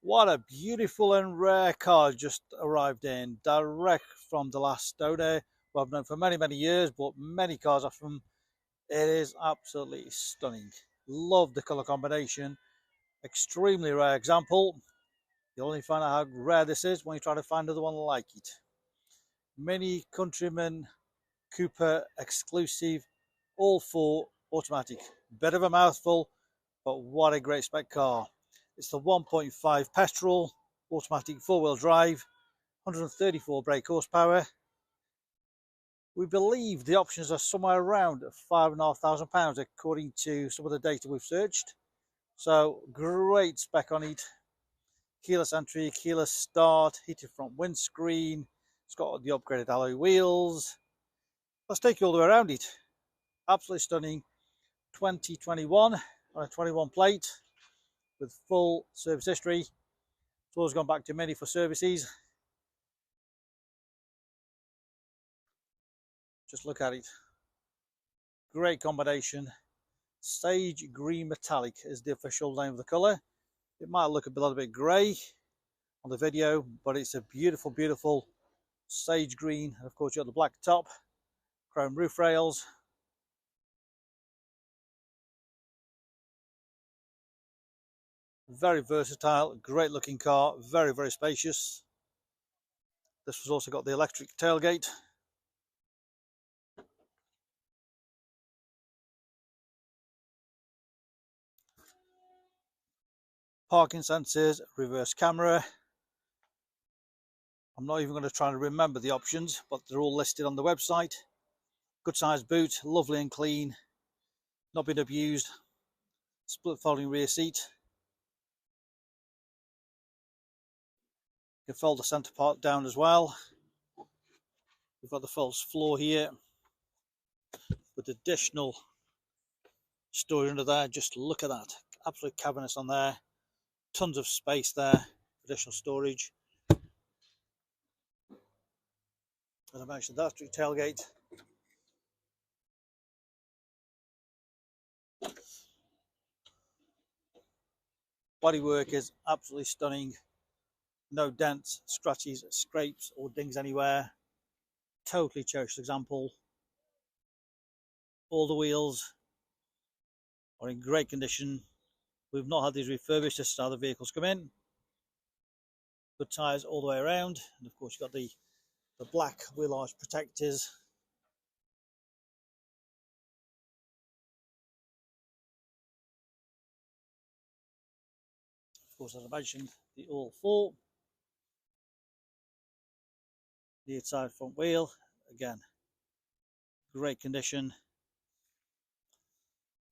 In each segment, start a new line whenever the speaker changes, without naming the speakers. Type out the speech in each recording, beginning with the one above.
What a beautiful and rare car just arrived in, direct from the last owner, who I've known for many years, bought many cars off him. It is absolutely stunning. Love the colour combination. Extremely rare example. You'll only find out how rare this is when you try to find another one like it. Mini Countryman Cooper exclusive, ALL4 automatic. Bit of a mouthful, but what a great spec car. It's the 1.5 petrol, automatic four-wheel drive, 134 brake horsepower. We believe the options are somewhere around £5,500 according to some of the data we've searched. So great spec on it. Keyless entry, keyless start, heated front windscreen. It's got the upgraded alloy wheels. Let's take you all the way around it. Absolutely stunning. 2021 on a 21 plate with full service history. It's always gone back to Mini for services. Just look at it. Great combination. Sage green metallic is the official name of the colour. It might look a little bit grey on the video, but it's a beautiful sage green. And of course you've got the black top, chrome roof rails. Very versatile, great looking car, very spacious. This has also got the electric tailgate. Parking sensors, reverse camera. I'm not even going to try and remember the options, but they're all listed on the website. Good sized boot, lovely and clean, not been abused. Split folding rear seat. You can fold the centre part down as well. We've got the false floor here with additional storage under there. Just look at that, absolute cavernous on there. Tons of space there, additional storage. As I mentioned, the electric tailgate. Bodywork is absolutely stunning. No dents, scratches, scrapes or dings anywhere. Totally cherished example. All the wheels are in great condition. We've not had these refurbished, just how the vehicles come in. Good tyres all the way around, and of course you've got the black wheel arch protectors. Of course, as I mentioned, the ALL4. The inside front wheel, again, great condition.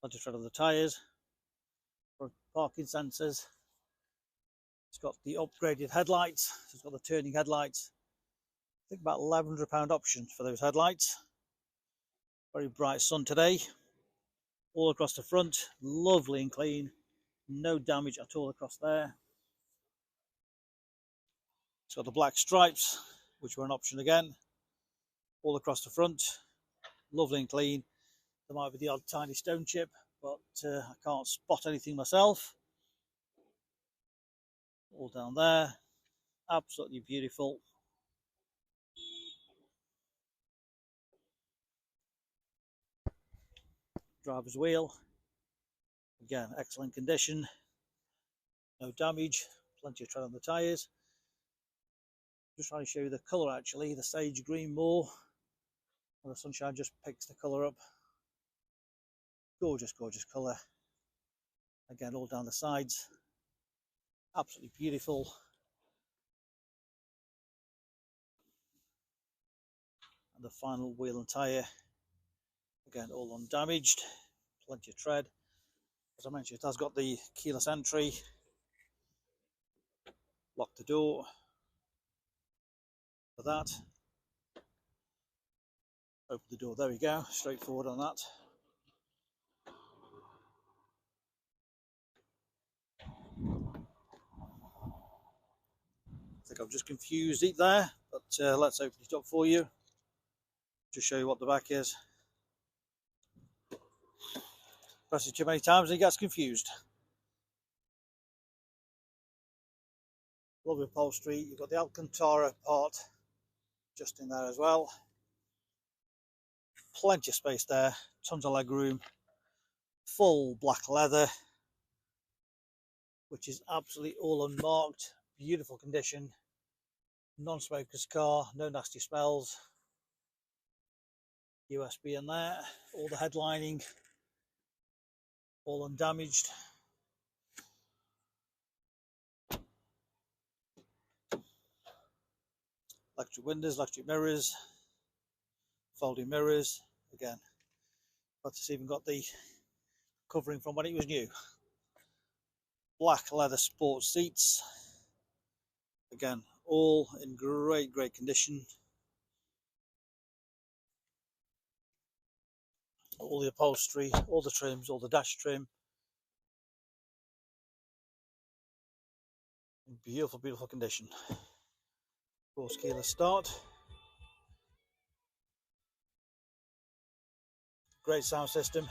Plenty of tread on the tyres. Parking sensors. It's got the upgraded headlights. So it's got the turning headlights. I think about £1,100 option for those headlights. Very bright sun today. All across the front, lovely and clean. No damage at all across there. It's got the black stripes, which were an option again. All across the front, lovely and clean. There might be the odd tiny stone chip, but I can't spot anything myself. All down there, absolutely beautiful. Driver's wheel, again, excellent condition. No damage, plenty of tread on the tyres. Just trying to show you the colour actually, the sage green more. And the sunshine just picks the colour up. Gorgeous colour. Again, all down the sides. Absolutely beautiful. And the final wheel and tyre. Again, all undamaged. Plenty of tread. As I mentioned, it has got the keyless entry. Lock the door. For that. Open the door, there we go, straightforward on that. I think I've just confused it there, but let's open it up for you. Just show you what the back is. Press it too many times and it gets confused. Lovely upholstery. You've got the Alcantara part just in there as well. Plenty of space there, tons of leg room, full black leather, which is absolutely all unmarked, beautiful condition, non-smoker's car, no nasty smells. USB in there, all the headlining, all undamaged. Electric windows, electric mirrors, folding mirrors. Again, but it's even got the covering from when it was new. Black leather sports seats. Again, all in great condition. All the upholstery, all the trims, all the dash trim. In beautiful condition. Of course, keyless start. Great sound system.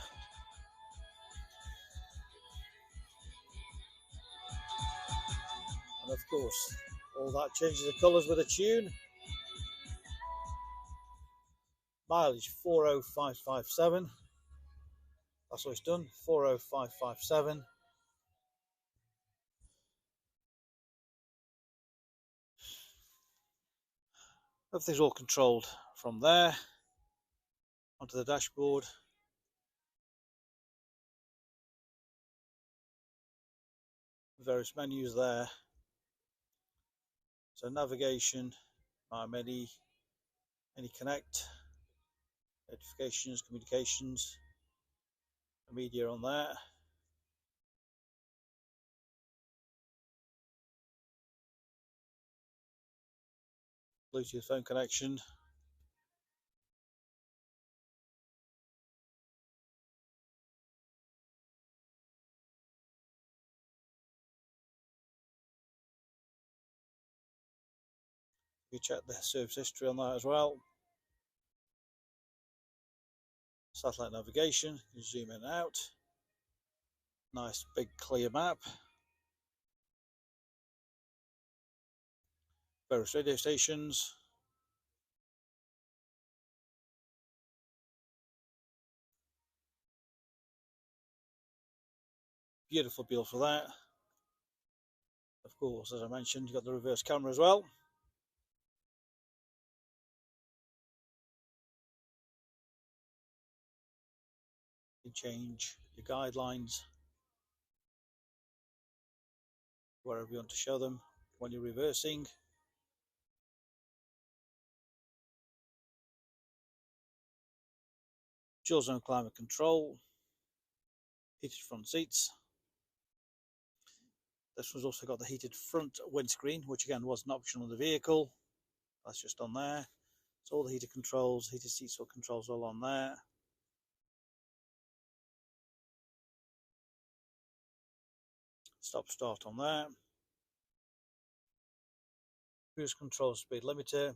And of course, all that changes the colours with a tune. Mileage 40557. That's what it's done, 40557. Everything's all controlled from there onto the dashboard. Various menus there. So navigation, My Many, Any Connect, notifications, communications, media on there. Bluetooth phone connection. You check the service history on that as well. Satellite navigation, you zoom in and out. Nice big clear map. Various radio stations. Beautiful for that. Of course, as I mentioned, you've got the reverse camera as well. You can change your guidelines wherever you want to show them when you're reversing. Dual zone climate control, heated front seats. This one's also got the heated front windscreen, which again was an option on the vehicle. That's just on there. So all the heated controls, heated seat controls all on there. Stop start on there. Cruise control, speed limiter,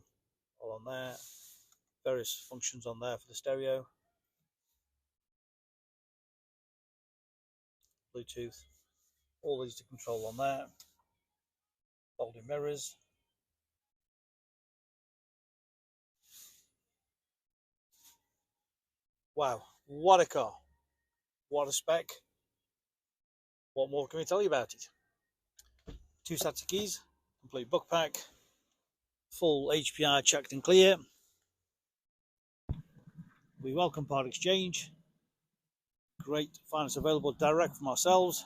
all on there. Various functions on there for the stereo. Bluetooth, all these to control on there. Folding mirrors. Wow, what a car. What a spec. What more can we tell you about it? 2 sets of keys, complete book pack, full HPI checked and clear. We welcome part exchange. Great finance available direct from ourselves.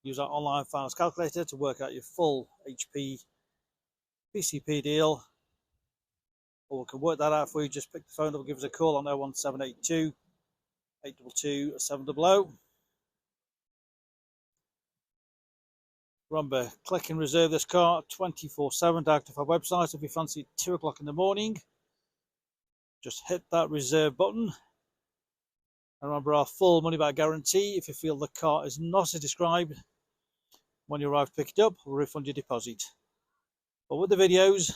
Use our online finance calculator to work out your full HP PCP deal. Or we can work that out for you. Just pick the phone up, give us a call on 01782 822 700. Remember, click and reserve this car 24/7 direct off our website. If you fancy it 2 o'clock in the morning, just hit that reserve button. And remember our full money back guarantee. If you feel the car is not as described when you arrive to pick it up, we'll refund your deposit. But with the videos,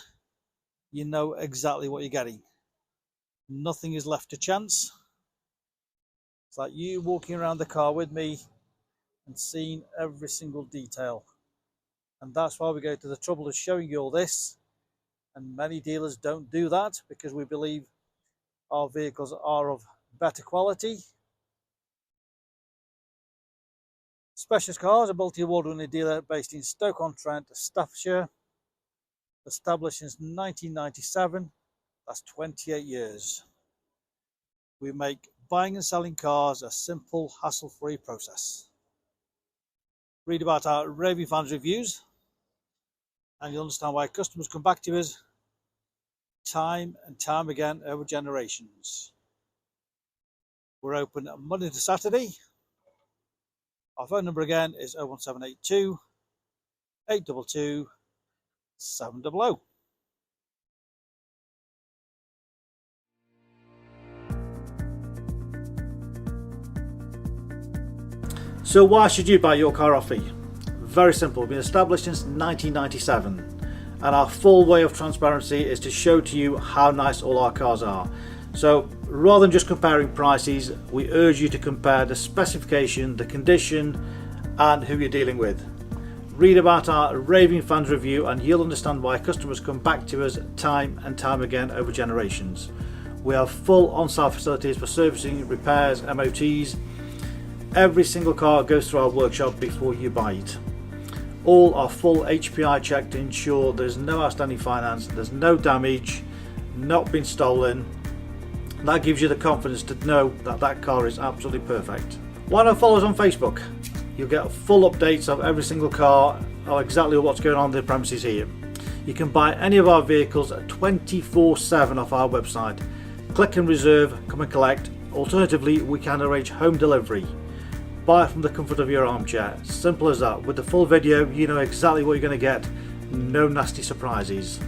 you know exactly what you're getting. Nothing is left to chance. It's like you walking around the car with me and seeing every single detail. And that's why we go to the trouble of showing you all this. And many dealers don't do that because we believe our vehicles are of better quality. Specialist Cars, a multi-award-winning dealer based in Stoke-on-Trent, Staffordshire, established since 1997. That's 28 years. We make buying and selling cars a simple, hassle-free process. Read about our raving fans reviews and you'll understand why customers come back to us time and time again over generations. We're open Monday to Saturday. Our phone number again is 01782 822 700. So why should you buy your car off me? Very simple. We've been established since 1997 and our full way of transparency is to show to you how nice all our cars are. So rather than just comparing prices, we urge you to compare the specification, the condition and who you're dealing with. Read about our raving fans review and you'll understand why customers come back to us time and time again over generations. We have full on-site facilities for servicing, repairs, MOTs. Every single car goes through our workshop before you buy it. All are full HPI checked to ensure there's no outstanding finance, there's no damage, not been stolen. That gives you the confidence to know that that car is absolutely perfect. Why not follow us on Facebook? You'll get full updates of every single car, of exactly what's going on in the premises here. You can buy any of our vehicles 24/7 off our website. Click and reserve, come and collect. Alternatively, we can arrange home delivery. Buy it from the comfort of your armchair. Simple as that. With the full video, you know exactly what you're going to get. No nasty surprises.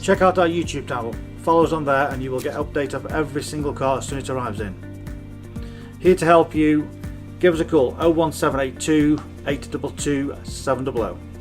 Check out our YouTube channel. Follow us on there and you will get update of every single car as soon as it arrives in. Here to help you. Give us a call 01782 822 700.